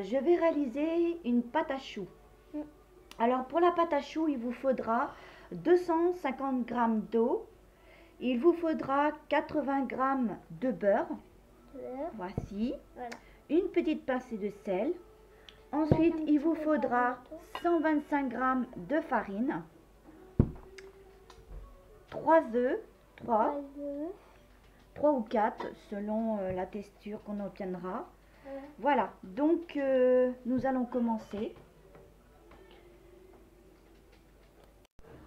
je vais réaliser une pâte à choux. Alors pour la pâte à choux, il vous faudra 250 g d'eau, il vous faudra 80 g de beurre, voici, Voilà. une petite pincée de sel, ensuite il vous faudra 125 g de farine, 3 œufs, 3 ou 4 selon la texture qu'on obtiendra. Voilà, donc nous allons commencer.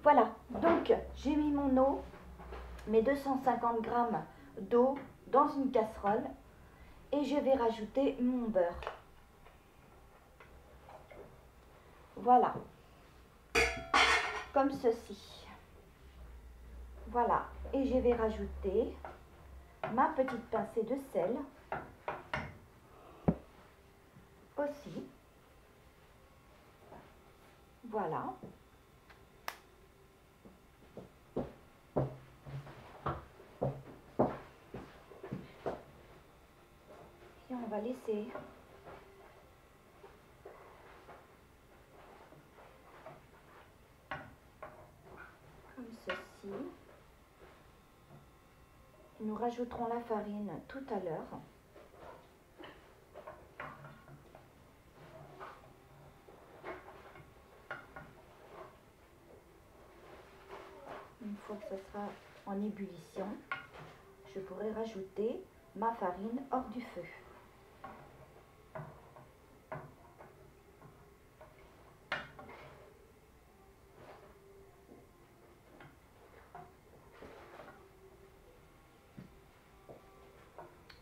Voilà, donc j'ai mis mon eau, mes 250 g d'eau dans une casserole et je vais rajouter mon beurre. Voilà, comme ceci. Voilà, et je vais rajouter ma petite pincée de sel aussi. Voilà. Et on va laisser comme ceci. Nous rajouterons la farine tout à l'heure. Une fois que ça sera en ébullition, je pourrai rajouter ma farine hors du feu.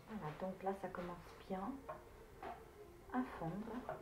Voilà, donc là ça commence bien à fondre.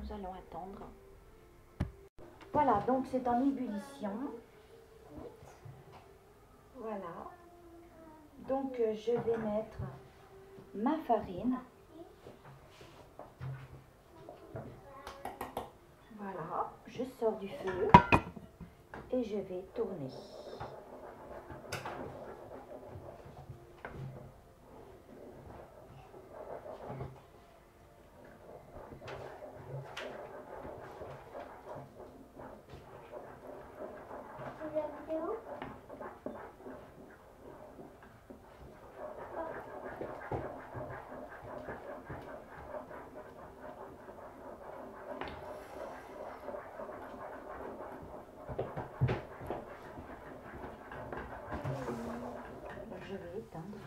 Nous allons attendre. Voilà, donc c'est en ébullition. Voilà. Donc je vais mettre ma farine. Voilà, je sors du feu et je vais tourner. Je vais éteindre.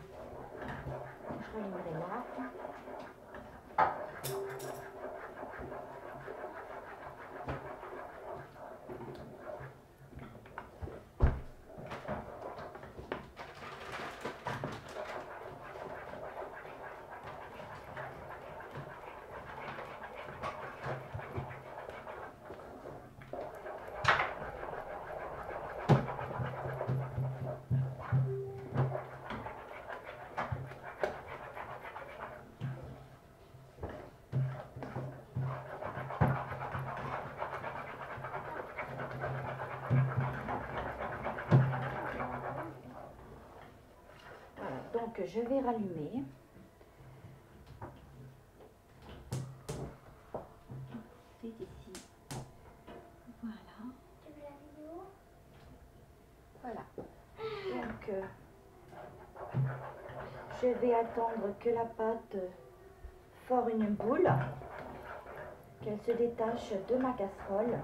Je rallumerai là. Donc je vais rallumer. C'est ici. Voilà. Voilà. Donc je vais attendre que la pâte forme une boule, qu'elle se détache de ma casserole.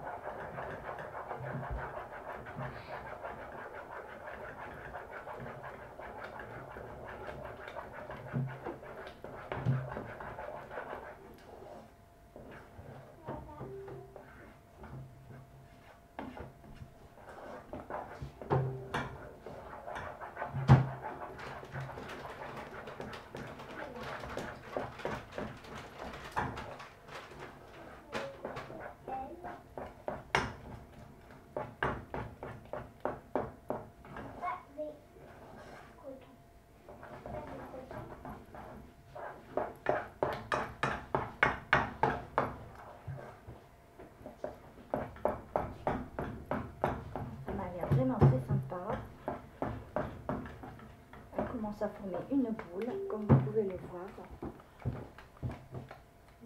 commence à former une boule, comme vous pouvez le voir.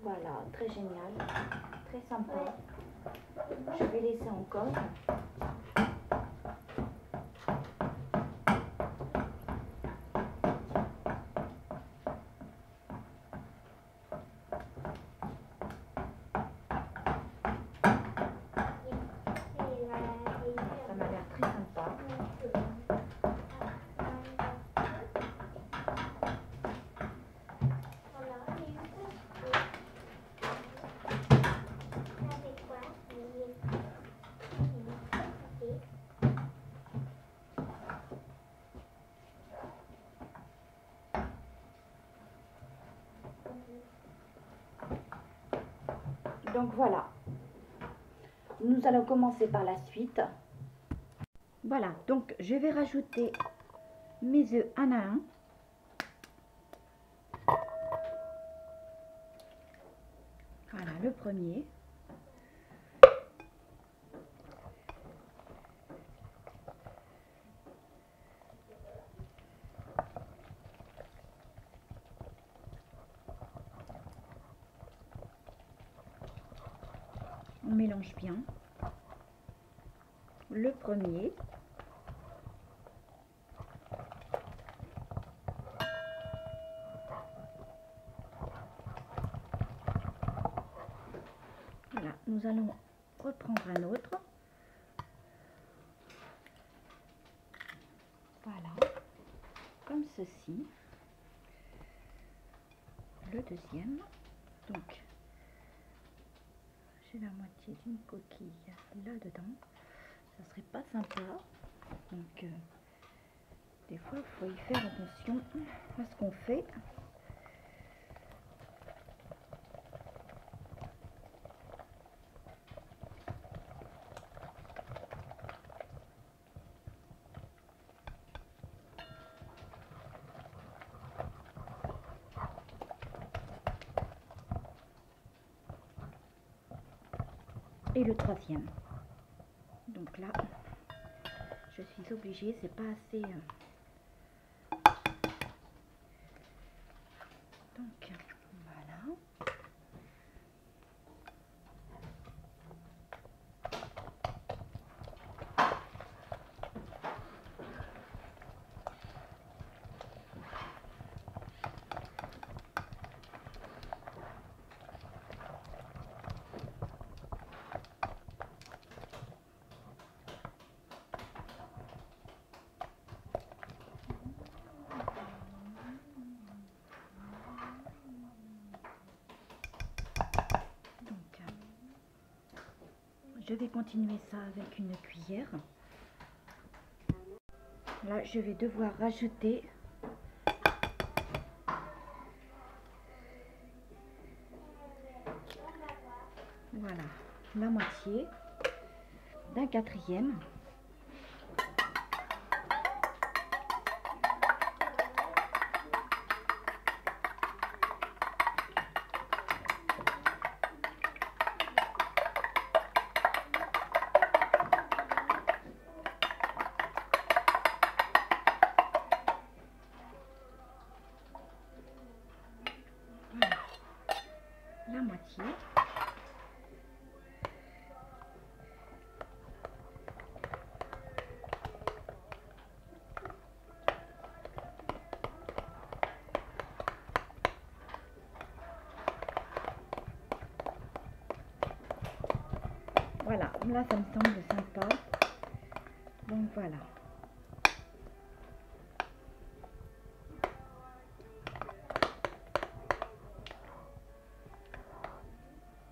Voilà, très génial, très sympa. Je vais laisser encore. Ça m'a l'air très sympa. Donc voilà, nous allons commencer par la suite. Voilà, donc je vais rajouter mes œufs un à un. Voilà, le premier. On mélange bien. Le premier. Voilà, nous allons reprendre un autre. Voilà, comme ceci. Le deuxième. Donc, j'ai la moitié d'une coquille là-dedans. Ça serait pas sympa. Donc, des fois, il faut y faire attention à ce qu'on fait. Et le troisième. Donc là, je suis obligée, c'est pas assez. Donc voilà. Je vais continuer ça avec une cuillère. Là, je vais devoir rajouter voilà, la moitié d'un quatrième. Voilà, la moitié. Voilà, là ça me semble sympa. Donc voilà.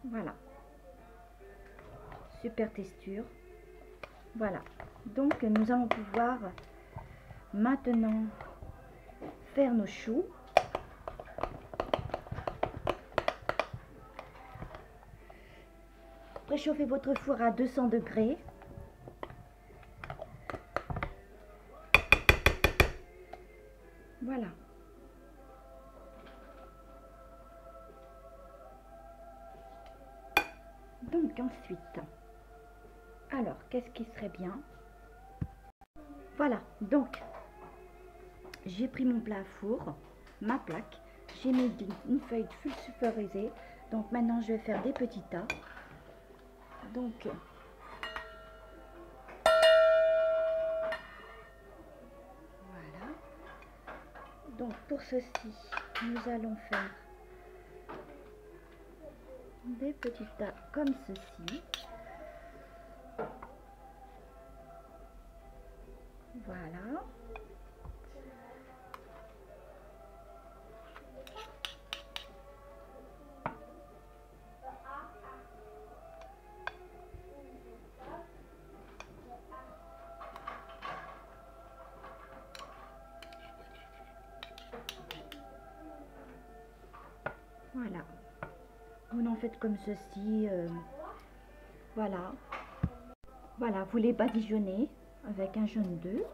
Voilà. Super texture. Voilà. Donc nous allons pouvoir maintenant faire nos choux. Préchauffez votre four à 200 degrés. Voilà. Donc ensuite, alors qu'est-ce qui serait bien? Voilà, donc j'ai pris mon plat à four, ma plaque, j'ai mis une feuille de sulfurisée. Donc maintenant je vais faire des petits tas. Donc voilà. Donc pour ceci, nous allons faire des petits tas comme ceci. Voilà. Voilà. Vous en faites comme ceci. Voilà. Voilà, vous les badigeonnez avec un jaune d'œuf.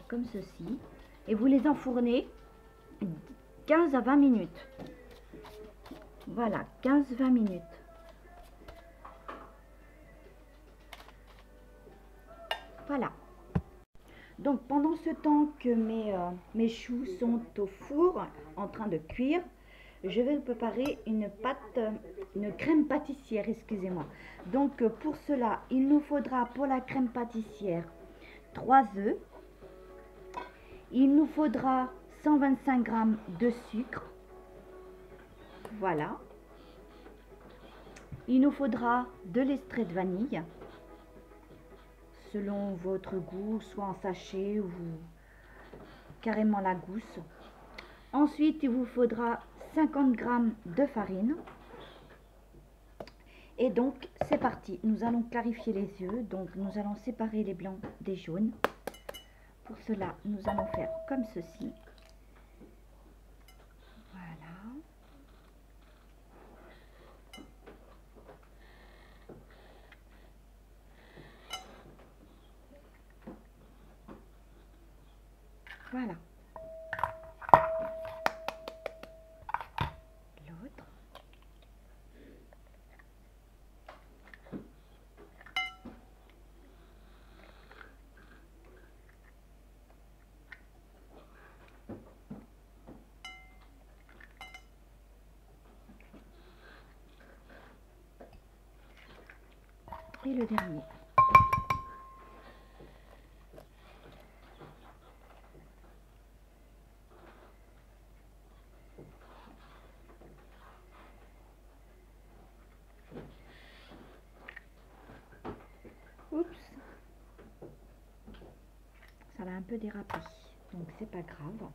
Comme ceci. Et vous les enfournez 15 à 20 minutes. Voilà, 15-20 minutes. Voilà. Donc pendant ce temps que mes choux sont au four en train de cuire, je vais préparer une crème pâtissière, excusez-moi. Donc pour cela, il nous faudra pour la crème pâtissière 3 œufs. Il nous faudra 125 g de sucre. Voilà. Il nous faudra de l'extrait de vanille, selon votre goût, soit en sachet ou carrément la gousse. Ensuite, il vous faudra 50 g de farine. Et donc, c'est parti. Nous allons clarifier les œufs. Donc, nous allons séparer les blancs des jaunes. Pour cela, nous allons faire comme ceci. Voilà. Voilà. L'autre. Et le dernier. Oups, ça va un peu déraper, donc c'est pas grave.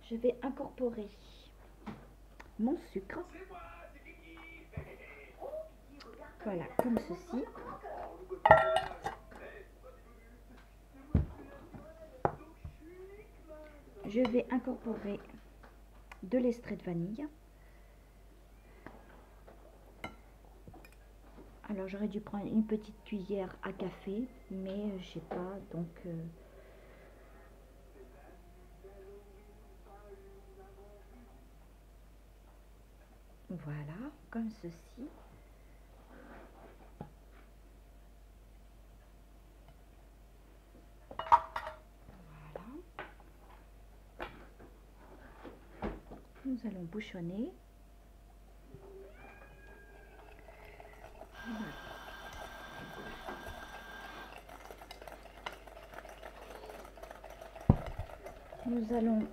Je vais incorporer mon sucre. Voilà, comme ceci. Je vais incorporer de l'extrait de vanille. Alors j'aurais dû prendre une petite cuillère à café, mais je sais pas, donc voilà, comme ceci. Voilà. Nous allons bouchonner. Voilà. Nous allons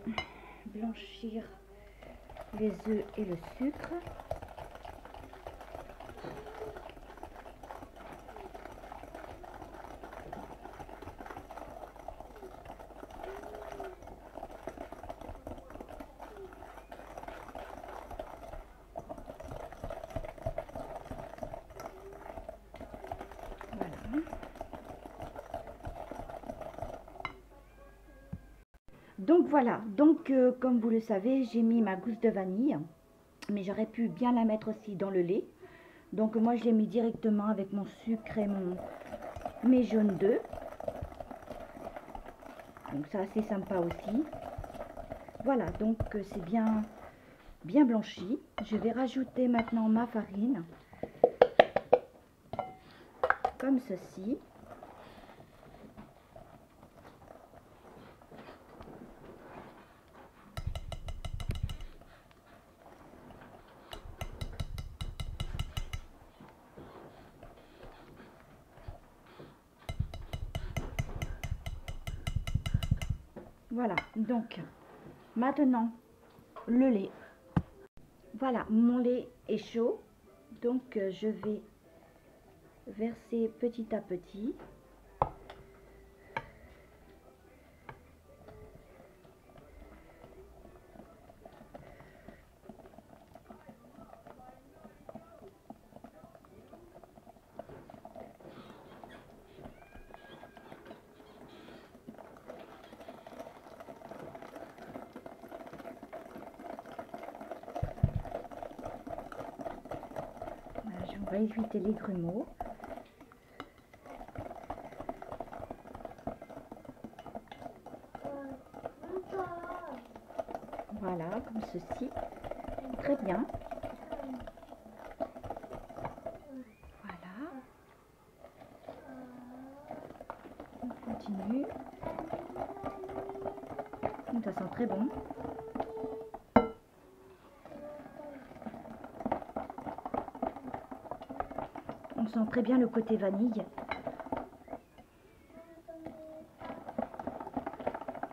blanchir les œufs et le sucre. Donc voilà, donc comme vous le savez, j'ai mis ma gousse de vanille, mais j'aurais pu bien la mettre aussi dans le lait. Donc moi je l'ai mis directement avec mon sucre et mes jaunes d'œufs. Donc c'est assez sympa aussi. Voilà, donc c'est bien blanchi. Je vais rajouter maintenant ma farine, comme ceci. Voilà, donc maintenant le lait. Voilà, mon lait est chaud, donc je vais verser petit à petit. On va éviter les grumeaux. Voilà, comme ceci. Très bien. Voilà. On continue. Ça sent très bon. On sent très bien le côté vanille.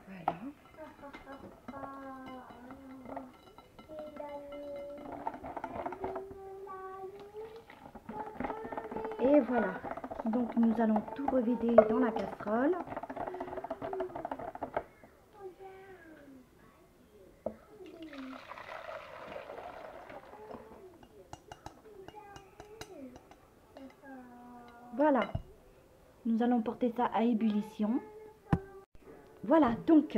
Voilà. Et voilà. Donc nous allons tout revider dans la casserole. Voilà. Nous allons porter ça à ébullition. Voilà, donc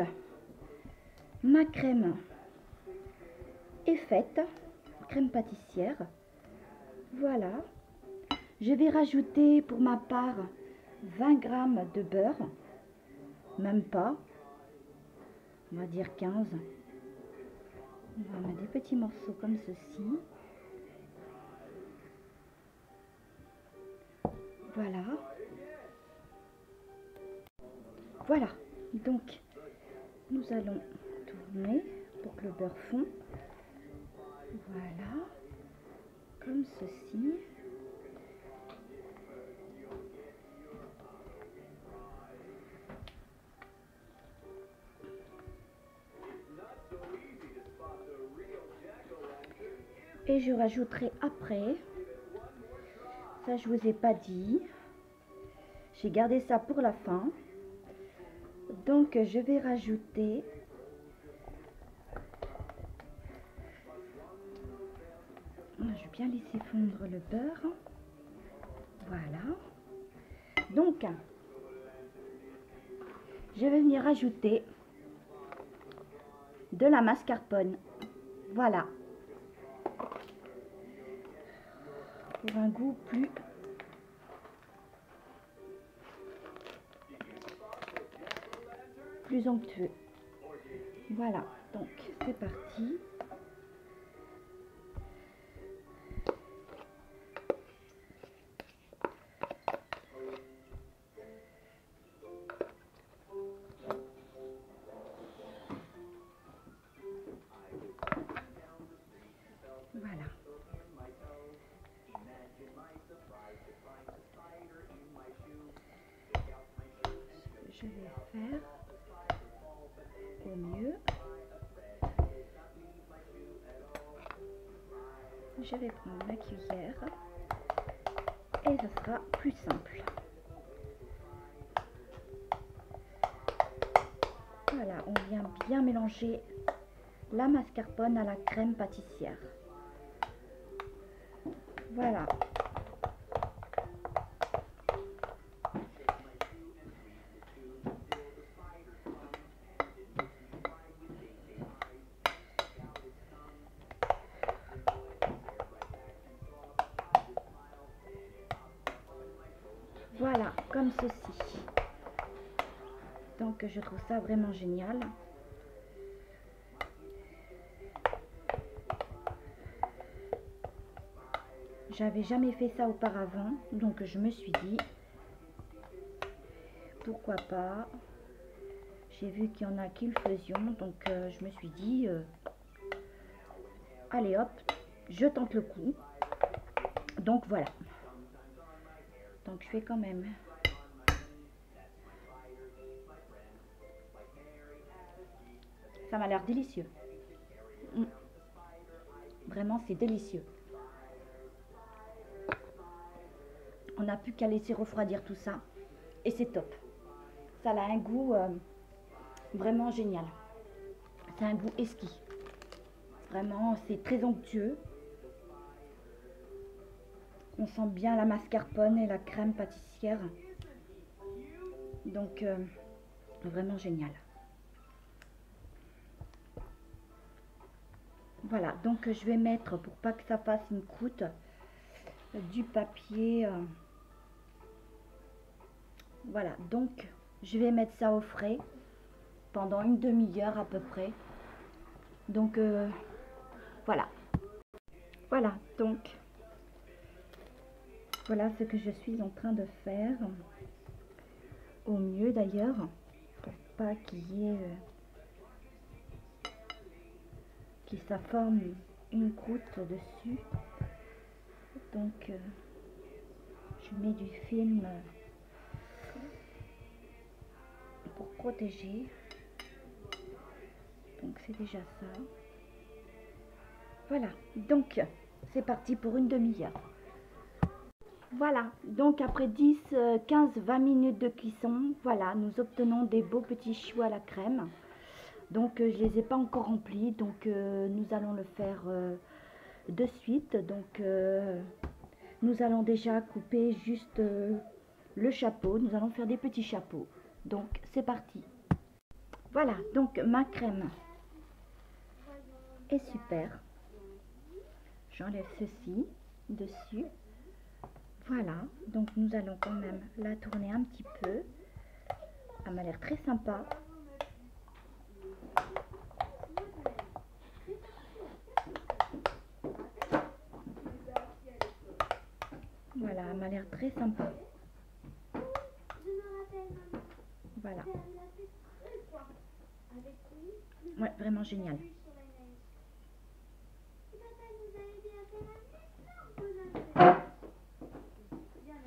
ma crème est faite, crème pâtissière. Voilà. Je vais rajouter pour ma part 20 g de beurre, même pas, on va dire 15. On va mettre des petits morceaux comme ceci. Voilà. Voilà. Donc, nous allons tourner pour que le beurre fond. Voilà. Comme ceci. Et je rajouterai après, ça je vous ai pas dit, j'ai gardé ça pour la fin, donc je vais rajouter je vais bien laisser fondre le beurre. Voilà, donc je vais venir rajouter de la mascarpone. Voilà, pour un goût plus onctueux. Voilà, donc c'est parti. Voilà. Ce que je vais faire au mieux, je vais prendre ma cuillère et ce sera plus simple. Voilà, on vient bien mélanger la mascarpone à la crème pâtissière. Voilà. Voilà, comme ceci. Donc je trouve ça vraiment génial. J'avais jamais fait ça auparavant, donc je me suis dit pourquoi pas. J'ai vu qu'il y en a qui le faisaient, donc je me suis dit allez hop, je tente le coup. Donc voilà. Donc je fais quand même Ça m'a l'air délicieux. Vraiment, c'est délicieux. On n'a plus qu'à laisser refroidir tout ça. Et c'est top. Ça a un goût vraiment génial. C'est un goût exquis. Vraiment, c'est très onctueux. On sent bien la mascarpone et la crème pâtissière. Donc, vraiment génial. Voilà, donc je vais mettre, pour pas que ça fasse une croûte, du papier. Voilà, donc je vais mettre ça au frais pendant une demi-heure à peu près. Donc, voilà. Voilà, donc, voilà ce que je suis en train de faire. Au mieux d'ailleurs, pour pas qu'il y ait... que ça forme une croûte dessus. Donc, je mets du film pour protéger. Donc, c'est déjà ça. Voilà, donc, c'est parti pour une demi-heure. Voilà, donc après 10, 15, 20 minutes de cuisson, voilà, nous obtenons des beaux petits choux à la crème. Donc, je les ai pas encore remplis, donc nous allons le faire de suite. Donc, nous allons déjà couper juste le chapeau. Nous allons faire des petits chapeaux. Donc, c'est parti. Voilà, donc ma crème est super. J'enlève ceci dessus. Voilà, donc nous allons quand même la tourner un petit peu. Elle m'a l'air très sympa. Voilà, elle m'a l'air très sympa. Voilà. Ouais, vraiment génial.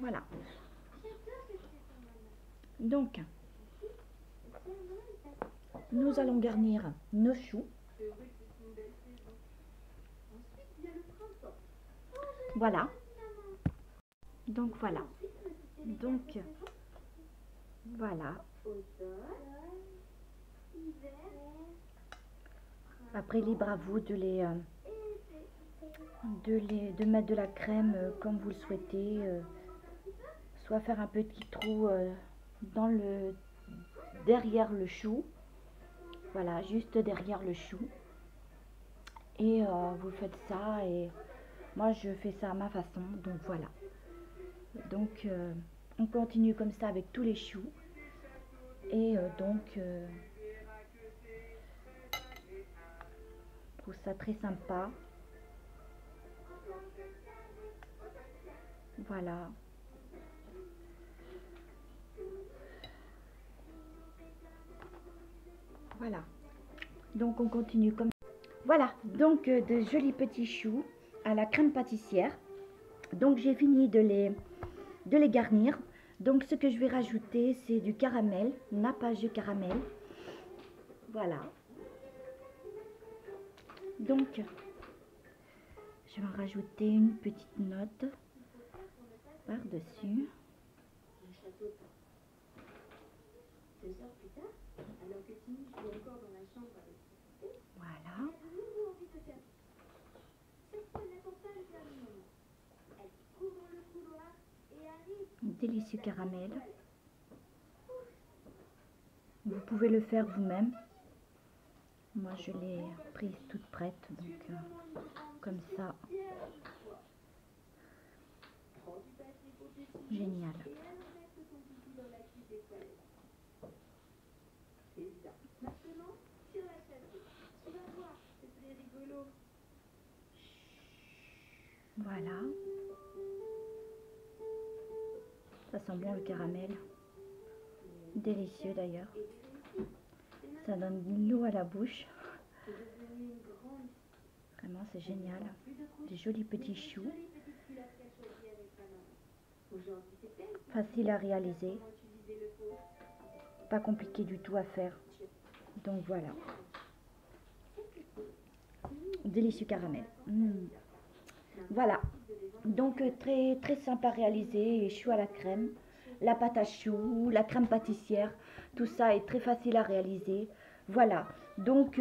Voilà. Donc, nous allons garnir nos choux. Voilà. Donc, voilà. Donc, voilà. Après, libre à vous de mettre de la crème comme vous le souhaitez. Soit faire un petit trou derrière le chou. Voilà, juste derrière le chou. Et vous faites ça et moi je fais ça à ma façon. Donc voilà. Donc on continue comme ça avec tous les choux. Et donc je trouve ça très sympa. Voilà. Voilà. Donc on continue comme ça. Voilà, donc de jolis petits choux à la crème pâtissière. Donc j'ai fini de les garnir. Donc ce que je vais rajouter, c'est du caramel, nappage de caramel. Voilà. Donc je vais en rajouter une petite note par-dessus. Voilà. Un délicieux caramel. Vous pouvez le faire vous-même. Moi, je l'ai prise toute prête, donc comme ça. Génial. Voilà. Ça sent bon le caramel. Délicieux d'ailleurs. Ça donne de l'eau à la bouche. Vraiment, c'est génial. Des jolis petits choux. Facile à réaliser. Pas compliqué du tout à faire. Donc voilà. Délicieux caramel. Voilà. Donc très très sympa à réaliser. Les choux à la crème, la pâte à choux, la crème pâtissière, tout ça est très facile à réaliser. Voilà. Donc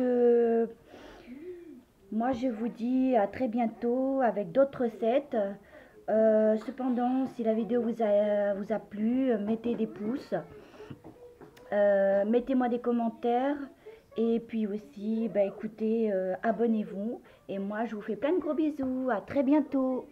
moi je vous dis à très bientôt avec d'autres recettes. Cependant, si la vidéo vous a plu, mettez des pouces, mettez-moi des commentaires. Et puis aussi, bah, écoutez, abonnez-vous. Et moi, je vous fais plein de gros bisous. À très bientôt.